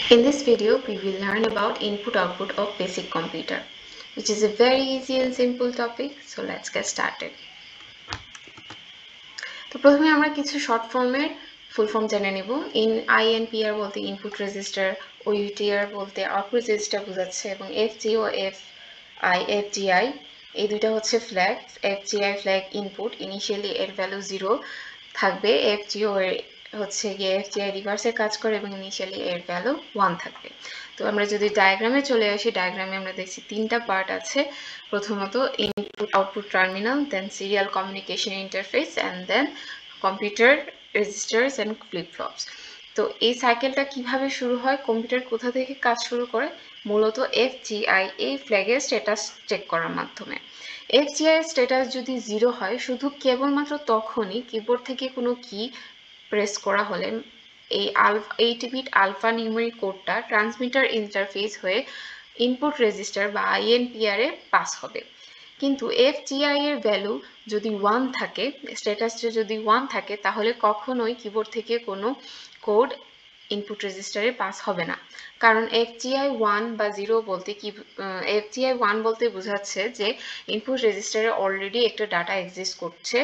In this video, we will learn about input-output of basic computer, which is a very easy and simple topic. So let's get started. তো প্রথমে আমরা কিছু short ফর্মের full form জেনে নেব। INPR বলতে input register, OUTR বলতে output register বোঝাচ্ছে, এবং FGO, FGI এই দুইটা হচ্ছে flag. FGI flag input, initially এর ভ্যালু 0 থাকবে। FGO এর হচ্ছে গিয়ে FGI রিভার্সে কাজ করে এবং ইনিশিয়ালি এর ভ্যালু 1 থাকবে। তো আমরা যদি ডায়াগ্রামে চলে আসি, ডায়াগ্রামে আমরা দেখছি তিনটা পার্ট আছে। প্রথমত input output terminal, then serial communication interface, and then computer registers and flip flops. তো এই সাইকেলটা কিভাবে শুরু হয়, কম্পিউটার কোথা থেকে কাজ শুরু করে, মূলত FGI এই ফ্ল্যাগের স্ট্যাটাস চেক করার মাধ্যমে। FGI স্ট্যাটাস যদি 0 হয়, শুধু কেবলমাত্র তখনই কিবোর্ড থেকে কোনো কি প্রেস করা হলে এই 8-বিট আলফা নিউমেরিক কোডটা ট্রান্সমিটার ইন্টারফেস হয়ে ইনপুট রেজিস্টার বা INPR এ পাস হবে। কিন্তু FGI এর ভ্যালু যদি 1 থাকে, স্ট্যাটাসটা যদি 1 থাকে, তাহলে কখনোই কিবোর্ড থেকে কোনো কোড ইনপুট রেজিস্টারে পাস হবে না। কারণ FGI 1 বা 0 বলতে কি, FGI 1 বলতে বোঝাচ্ছে যে ইনপুট রেজিস্টারে অলরেডি একটা ডাটা এক্সিস্ট করছে,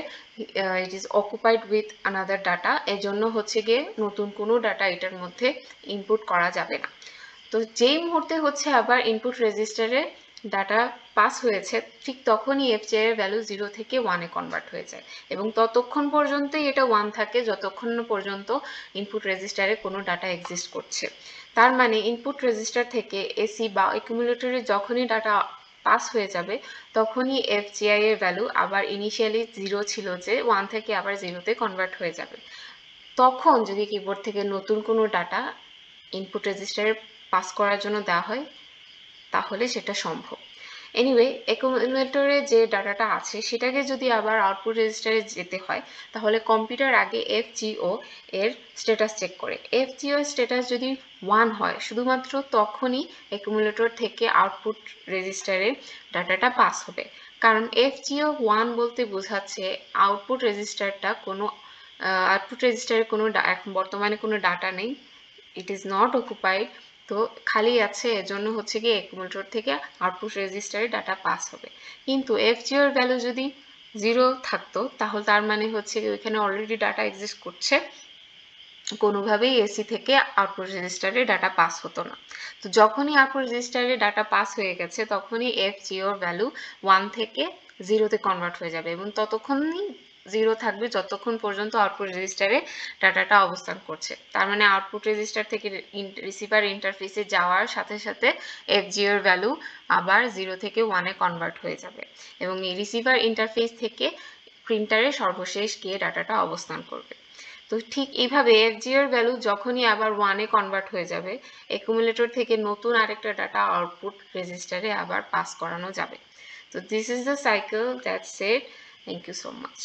it is occupied with another data, এজন্য হচ্ছে গিয়ে নতুন কোনো ডাটা এটার মধ্যে ইনপুট করা যাবে না। তো যেই মুহূর্তে হচ্ছে আবার ইনপুট রেজিস্টারে ডাটা পাস হয়েছে, ঠিক তখনই FGI এর ভ্যালু 0 থেকে 1 এ কনভার্ট হয়ে যায়, এবং ততক্ষণ পর্যন্তই এটা 1 থাকে যতক্ষণ পর্যন্ত ইনপুট রেজিস্টারে কোনো ডাটা এক্সিস্ট করছে। তার মানে ইনপুট রেজিস্টার থেকে এসি বা অ্যাকুমুলেটরে যখনই ডাটা পাস হয়ে যাবে, তখনই FGI এর ভ্যালু আবার ইনিশিয়ালি 0 ছিল যে 1 থেকে আবার 0-তে কনভার্ট হয়ে যাবে। তখন যদি কিবোর্ড থেকে নতুন কোনো ডাটা ইনপুট রেজিস্টারে পাস করার জন্য দেওয়া হয়, তাহলে সেটা সম্ভব। এনিওয়ে, অ্যাকুমুলেটরে যে ডাটাটা আছে সেটাকে যদি আবার আউটপুট রেজিস্টারে যেতে হয়, তাহলে কম্পিউটার আগে FGO এর স্ট্যাটাস চেক করে। FGO এর স্ট্যাটাস যদি 1 হয়, শুধুমাত্র তখনই অ্যাকুমুলেটর থেকে আউটপুট রেজিস্টারে ডাটাটা পাস হবে। কারণ FGO 1 বলতে বোঝাচ্ছে আউটপুট রেজিস্টারে কোনো এখন বর্তমানে কোনো ডাটা নেই, ইট ইজ নট অকুপাইড, তো খালি আছে, এজন্য হচ্ছে কি অ্যাকুমুলেটর থেকে আউটপুট রেজিস্টারে ডাটা পাস হবে। কিন্তু FGO এর ভ্যালু যদি 0 থাকতো, তাহলে তার মানে হচ্ছে কি ওইখানে অলরেডি ডাটা এক্সিস্ট করছে, কোনোভাবেই এসি থেকে আউটপুট রেজিস্টারে ডাটা পাস হতো না। তো যখনই আউটপুট রেজিস্টারে ডাটা পাস হয়ে গেছে, তখনই FGO এর ভ্যালু 1 থেকে 0-তে কনভার্ট হয়ে যাবে, এবং ততক্ষণই 0 থাকবে যতক্ষণ পর্যন্ত আউটপুট রেজিস্টারে ডাটাটা অবস্থান করছে। তার মানে আউটপুট রেজিস্টার থেকে রিসিভার ইন্টারফেসে যাওয়ার সাথে সাথে FGO এর ভ্যালু আবার 0 থেকে 1-এ কনভার্ট হয়ে যাবে, এবং এই রিসিভার ইন্টারফেস থেকে প্রিন্টারে সর্বশেষ গিয়ে ডাটাটা অবস্থান করবে। তো ঠিক এইভাবে FGO এর ভ্যালু যখনই আবার 1-এ কনভার্ট হয়ে যাবে, অ্যাকুমুলেটর থেকে নতুন আরেকটা ডাটা আউটপুট রেজিস্টারে আবার পাস করানো যাবে। তো this is the cycle, that's it. Thank you so much.